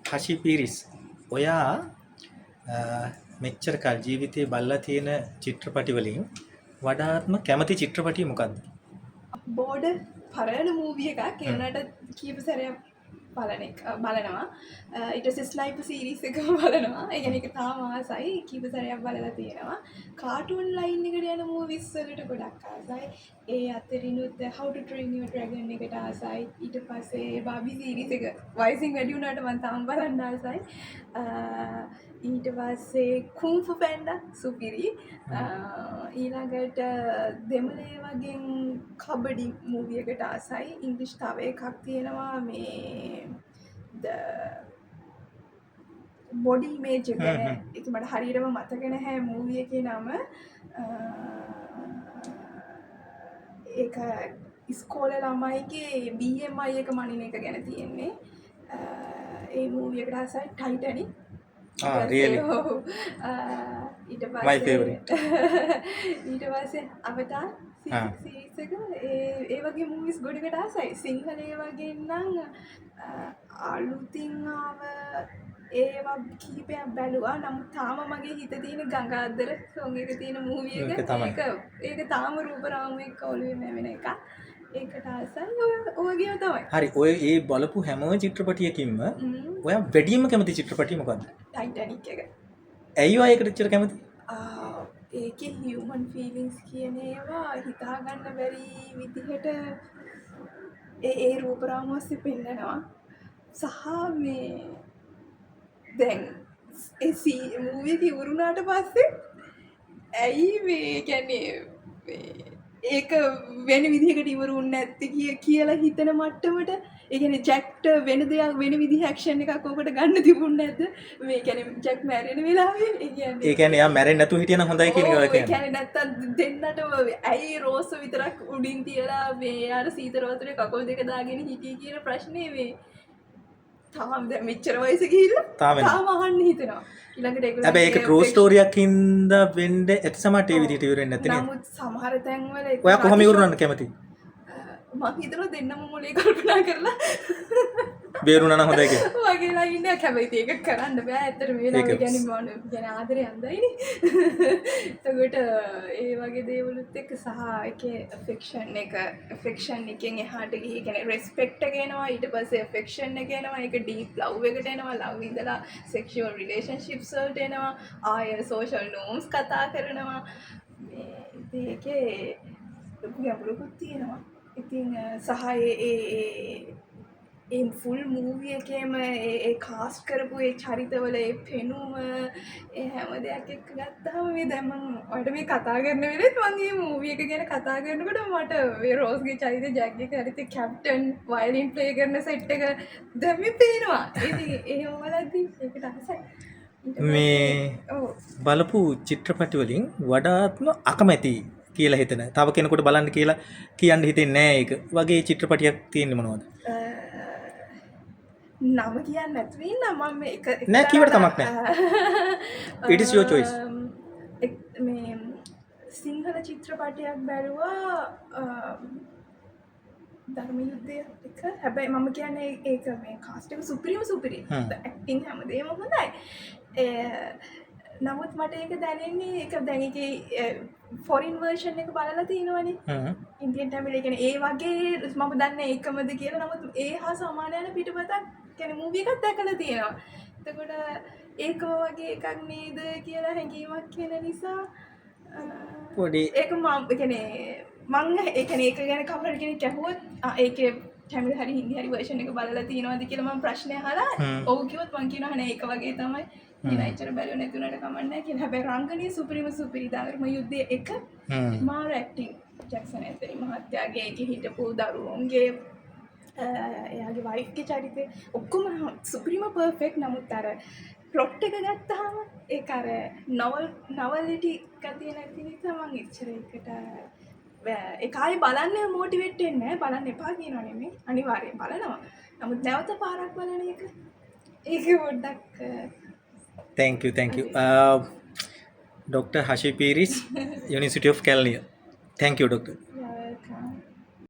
හෂි පීරිස් ඔයා මෙච්චර කල් ජීවිතේ බලලා තියෙන චිත්‍රපටි වලින් වඩාත්ම කැමති චිත්‍රපටිය මොකක්ද? බෝඩර් පරණ මූවිය එකක් ඒනට කීප සැරයක් බලනවා ඊට පස්සේ ස්නයිපර් සීරීස් එක බලනවා. ඒ කියන්නේ ඒක තාම ආසයි කීප සැරයක් බලලා තියෙනවා. කාටුන් ලයින් එකට යන මූවිස් වලට ගොඩක් ආසයි. ඒ අතරිනුත් How to Train Your Dragon එකට ආසයි. ඊට පස්සේ බාබි සීරීස් එක වයසින් වැඩි වුණාට මම තාම බලන්න ආසයි. ඊට පස්සේ කුන් ෆු පැන්ඩා සුපිරි. ඊළඟට දෙමළේ වගේ කබඩි මූවි එකට ආසයි. ඉංග්‍රීසි තව එකක් තියෙනවා මේ බොඩි ඉමේජ් එක ගැන. ඒක මට හරියටම මතක නැහැ මූවි එකේ නම. ඒක ඉස්කෝලේ ළමයිගේ BMI එක මනින එක ගැන තියෙන්නේ. ඒ මූවි එකට ආසයි. ටයිටැනික්. Really? ඊට My favorite. ඊට පස්සේ අවතාර් සීරීස් එක ඒ වගේ මූවිස් ගොඩකට ආසයි. සිංහලයේ වගේ නම් අලුතින් ආව ඒවා කිහිපයක් බැලුවා. නමුත් තාම මගේ හිතේ තියෙන ගංගාදර සොංග් එක තියෙන මූවි එක ඒක තාම රූප රාමු එක්ක ඔළුවේ නැවෙන එකක්. ඒකට ආසයි. ඔය වගේම තමයි. හරි ඔය ඒ බලපු හැම චිත්‍රපටියකින්ම ඔයා වැඩිම කැමති චිත්‍රපටිය මොකක්ද? ටයිටැනික් එක. ඇයි ඔයා ඒකට එච්චර කැමති? ඒකේ හියුමන් ෆීලිංස් කියන ඒවා හිතා ගන්න බැරි විදිහට ඒ රූප රාමු ඔස්සේ පෙන්නනවා. සහ මේ දැන් ඒ මූවි එක ඉවරුණාට පස්සේ ඇයි මේ කියන්නේ ඒක වෙන විදිහකට ඉවරුන්නේ නැත්තේ කියලා හිතන මට්ටමට ඒ කියන්නේ ජැක්ට වෙන දෙයක් වෙන විදිහ ඇක්ෂන් එකක් ඔකට ගන්න තිබුණේ නැද්ද? මේ කියන්නේ ජැක් මැරෙන වෙලාවේ ඒ කියන්නේ යා මැරෙන්නේ නැතුව හිටියනම් හොඳයි කියන එක කියන්නේ. ඒ කියන්නේ නැත්තම් දෙන්නටම ඇයි රෝස් විතරක් උඩින් තියලා මේ අර සීතල වතුරේ කකුල් දෙක දාගෙන හිටියේ කියන ප්‍රශ්නේ මේ තාම දැන් මෙච්චර වයස ගිහිල්ලා තාම අහන්න හිතෙනවා. ඊළඟට ඒක හැබැයි ඒක ට්‍රූ ස්ටෝරියක් හින්දා වෙන්න ඇති සමහරට ඒ විදිහට ඉවර වෙන්නේ නැති නේද? නමුත් සමහර තැන්වල ඔයා කොහොම ඉවරනන්න කැමති? මම හිතනවා දෙන්නම මොලේ කල්පනා කරලා බේරුණා නම් හොඳයි කියලා. වගේලා ඉන්නේ කැමති ඒක කරන්න බෑ. ඇත්තට මේ ළමයි කියන්නේ මොන කියන්නේ ආදරේ අන්දයිනේ. එතකොට ඒ වගේ දේවලුත් එක්ක සහ ඒකේ affection එකෙන් එහාට ගිහින් කියන්නේ respect එක එනවා. ඊට පස්සේ affection එක එනවා. ඒක deep love එකට එනවා. love ඉඳලා sexual relationships වලට එනවා. ආය social norms කතා කරනවා. මේකේ ලොකු ගැඹුරකුත් තියෙනවා. ඉතින් සහ ඒ ෆුල් මූවි එකේම ඒ කාස්ට් කරපු ඒ චරිතවල ඒ පෙනුම ඒ හැම දෙයක් එක්ක ගත්තාම මේ දැන් මම ඔයාලට මේ කතා කරන වෙලෙත් මම මේ මූවි එක ගැන කතා කරනකොට මට මේ රෝස්ගේ චරිතය ජැක්ගේ චරිතය කැප්ටන් වයලින් ප්ලේ කරන සෙට් එක දැන් මේ පේනවා. ඉතින් එහෙම බලද්දි ඒකට අහසයි. මේ බලපු චිත්‍රපටි වලින් වඩාත්ම අකමැති කියලා හිතන තව කෙනෙකුට බලන්න කියලා කියන්න හිතෙන්නේ නැහැ ඒක වගේ චිත්‍රපටියක් තියෙන්නේ මොනවද? නම කියන්න නැතුව ඉන්න මම එක නෑ කිව්වට කමක් නෑ. It is your choice. මේ සිංහල චිත්‍රපටයක් බැලුවා ධර්ම යුද්ධය එක. හැබැයි මම කියන්නේ ඒක මේ කාස්ට් එක සුපිරි. ඇක්ටිං හැමදේම හොඳයි. නමුත් මට ඒක දැනෙන්නේ ඒක දැන් ඒකේ ෆොරින් වර්ෂන් එක බලලා තියෙනවනේ. ඉන්දියන් ටැමිල් ඒ කියන්නේ ඒ වගේ මම දන්නේ ඒකමද කියලා. නමුත් ඒ හා සමාන යන පිටපතක් කියන්නේ මූවි එකක් දැකලා තියෙනවා. එතකොට ඒක වගේ එකක් නේද කියලා හැඟීමක් කියන නිසා පොඩි ඒක මම කියන්නේ ඒ කියන්නේ ඒක ගැන කවුරු කෙනෙක් ඇහුවොත් ඒකේ ටැමිල් හරි හින්දි හරි වර්ෂන් එක බලලා තියෙනවද කියලා මම ප්‍රශ්නය අහලා ඔව් කිව්වොත් මම කියනවා නේ ඒක වගේ තමයි. ඉනයිචර බැලුව නැතුණට කමන්නේ කියලා. හැබැයි රංගනීය සුපිරි ධර්ම යුද්ධයේ එක මාර ඇක්ටිං ජැක්සන් ඇන්තනි මහත්තයාගේ ඒකේ හිටපු දරුවන්ගේ එයාගේ වයිෆ්ගේ චරිතේ ඔක්කොම සුපිරිම පර්ෆෙක්ට්. නමුත් අර ප්ලොට් එක ගත්තාම ඒක අර නොවලිටි ගතිය නැති නිසා මම ඉච්චර ඒකට ඒක ආයේ බලන්න මොටිවේට් වෙන්නේ නැහැ. බලන්න එපා කියනවා නෙමෙයි. අනිවාර්යෙන් බලනවා. නමුත් නැවත පාරක් බලන එක ඒක පොඩ්ඩක් Thank you. Dr. Hashi Piris, University of California. Thank you, Doctor.